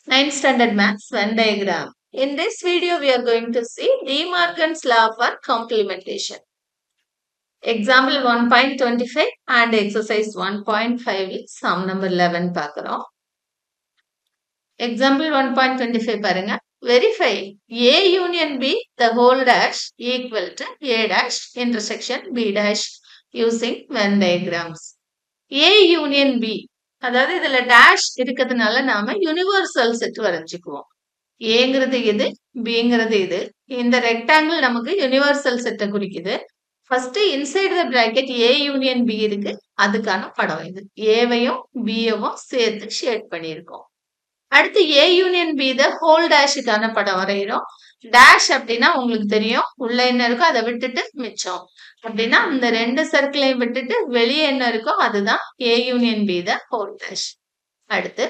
9th standard maths Venn diagram. In this video, we are going to see De Morgan's law for complementation. Example 1.25 and exercise 1.5 is sum number 11 பார்க்கிறோம். Example 1.25 பாருங்க. Verify A union B the whole dash equal to A dash intersection B dash using Venn diagrams. A union B அதாவது இதுல dash இருக்கிறதுனால நாம universal set வரைஞ்சுக்குவோம். ஏங்கிறது இது, பிங்கிறது இது. இந்த ரெக்டாங்கிள் நமக்கு யூனிவர்சல் செட்டை குறிக்குது. First inside the bracket A union B இருக்கு, அதுக்கான படம் இது. ஏவையும் பியவும் சேர்த்து ஷேட் பண்ணியிருக்கோம். அடுத்து A union B the whole டேஷுக்கான படம் வரைகிறோம். டேஷ் அப்படின்னா உங்களுக்கு தெரியும், உள்ள என்ன இருக்கோ அதை விட்டுட்டு மிச்சம். அப்படின்னா இந்த ரெண்டு சர்க்கிளையும் விட்டுட்டு வெளியே என்ன இருக்கோ அதுதான் A union B the whole dash. அடுத்து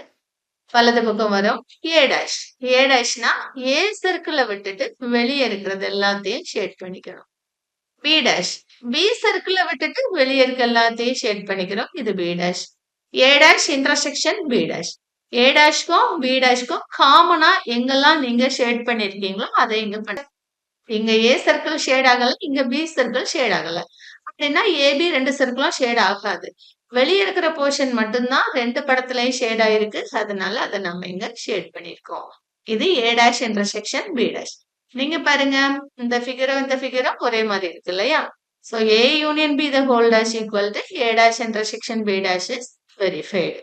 வலது பக்கம் வரும் ஏ டேஷ். ஏ டேஷ்னா ஏ சர்க்கிளை விட்டுட்டு வெளியே இருக்கிறது எல்லாத்தையும் ஷேட் பண்ணிக்கிறோம். பி டேஷ் பி சர்க்கிளை விட்டுட்டு வெளியே இருக்க எல்லாத்தையும் ஷேட் பண்ணிக்கிறோம். இது B dash. A dash intersection B dash. A டேஷ்க்கும் பி டேஷ்க்கும் காமனா எங்கெல்லாம் நீங்க ஷேட் பண்ணிருக்கீங்களோ அதை இங்க பண்ண. இங்க ஏ சர்க்கிள் ஷேட் ஆகல, இங்க பி சர்க்கிள் ஷேட் ஆகல. அப்படின்னா ஏபி ரெண்டு சர்க்கிளும் ஷேட் ஆகாது. வெளியே இருக்கிற போர்ஷன் மட்டும்தான் ரெண்டு படத்துலயும் ஷேட் ஆயிருக்கு. அதனால அதை நம்ம இங்க ஷேட் பண்ணிருக்கோம். இது A dash intersection B dash. நீங்க பாருங்க, இந்த ஃபிகரும் ஒரே மாதிரி இருக்கு இல்லையா? So A union B the whole dash equal to A dash intersection B dash is verified.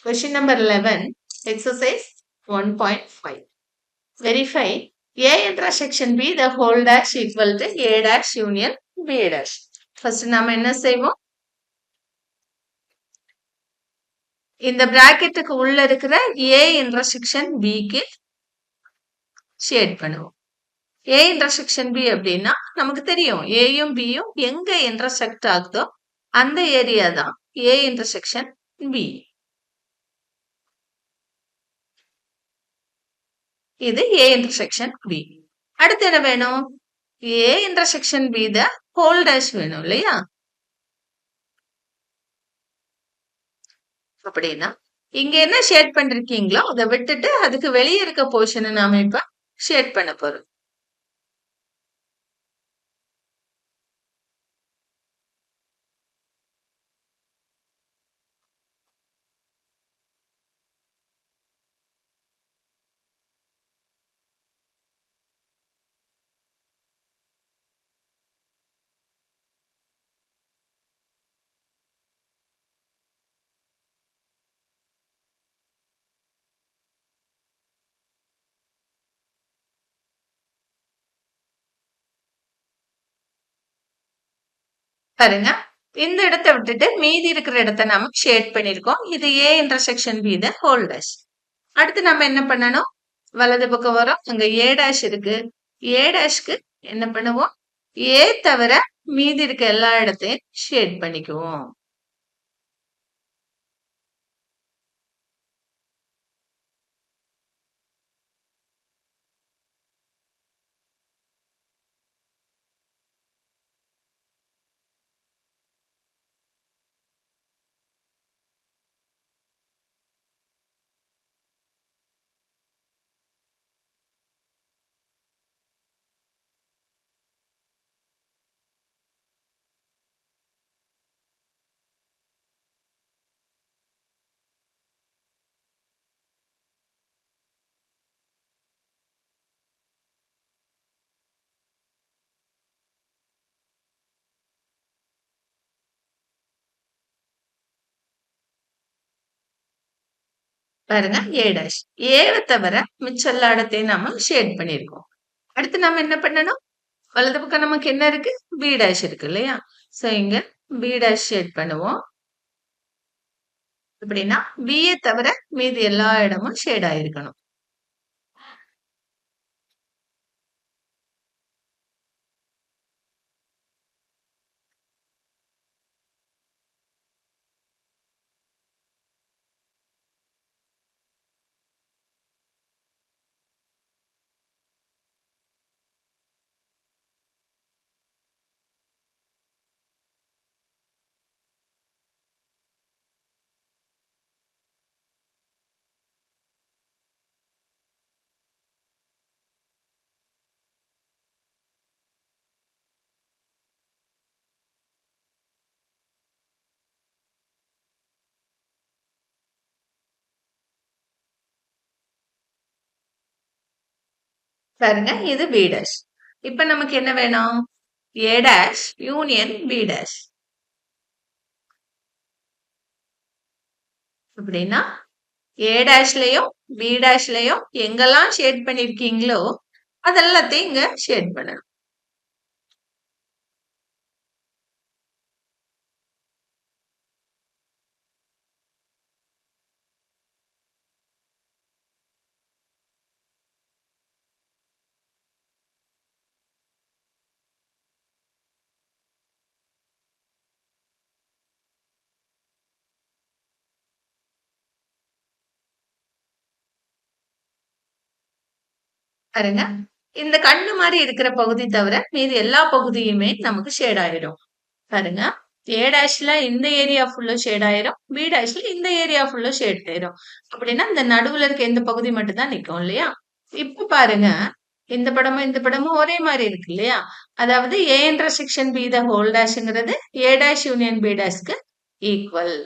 Question number 11, exercise 1.5. Verify A intersection B the whole dash equal to A dash union B dash. First நாம என்ன செய்வோம்? இந்த பிராக்கெட்டுக்கு உள்ள இருக்கிற A intersection B க்கு shade பண்ணுவோம். A intersection B அப்படின்னா நமக்கு தெரியும், ஏயும் பியும் எங்க இன்டர்செக்ட் ஆகுதோ அந்த ஏரியா தான் A intersection B. இது A intersection B. அடுத்து என்ன வேணும்? A intersection B the whole dash வேணும் இல்லையா? அப்படின்னா இங்க என்ன ஷேட் பண்ணிருக்கீங்களோ அதை விட்டுட்டு அதுக்கு வெளியே இருக்க போர்ஷனை நாம இப்ப ஷேட் பண்ண போறோம். பாருங்க, இந்த இடத்தை விட்டுட்டு மீதி இருக்கிற இடத்தை நாம ஷேட் பண்ணிருக்கோம். இது A intersection B the whole dash. அடுத்து நம்ம என்ன பண்ணணும்? வலது பக்கம் வரும், அங்க A டேஷ் இருக்கு. A டேஷ்க்கு என்ன பண்ணுவோம்? A தவிர மீதி இருக்க எல்லா இடத்தையும் ஷேட் பண்ணிக்குவோம். பாருங்க, A டேஷ். ஏவை தவிர மிச்ச எல்லா இடத்தையும் நாம ஷேட் பண்ணிருக்கோம். அடுத்து நம்ம என்ன பண்ணணும்? வலது பக்கம் நமக்கு என்ன இருக்கு? B டேஷ் இருக்கு இல்லையா? சோ இங்க B டேஷ் ஷேட் பண்ணுவோம். அப்படின்னா B யை தவிர மீதி எல்லா இடமும் ஷேட் ஆயிருக்கணும். பாருங்க இது பி டேஷ். இப்ப நமக்கு என்ன வேணும்? A dash union B dash. அப்படின்னா ஏ டேஷ்லயும் பி டேஷ்லயும் எங்கெல்லாம் ஷேட் பண்ணிருக்கீங்களோ அதெல்லாத்தையும் இங்க ஷேட் பண்ணணும். பாருங்க இந்த கண்ணு மாதிரி இருக்கிற பகுதி தவிர மீதி எல்லா பகுதியுமே நமக்கு ஷேட் ஆயிடும். பாருங்க ஏ டேஷ்ல இந்த ஏரியா ஃபுல்லா ஷேட் ஆயிரும், பி டேஷ்ல இந்த ஏரியா ஃபுல்லா ஷேட் ஆயிரும். அப்படின்னா இந்த நடுவுல இருக்க இந்த பகுதி மட்டும் தான் நிக்கும் இல்லையா? இப்ப பாருங்க இந்த படமும் இந்த படமும் ஒரே மாதிரி இருக்கு இல்லையா? அதாவது A intersection B the whole டேஷ்ங்கிறது ஏ டேஷ் யூனியன் பி டேஷ்க்கு ஈக்குவல்.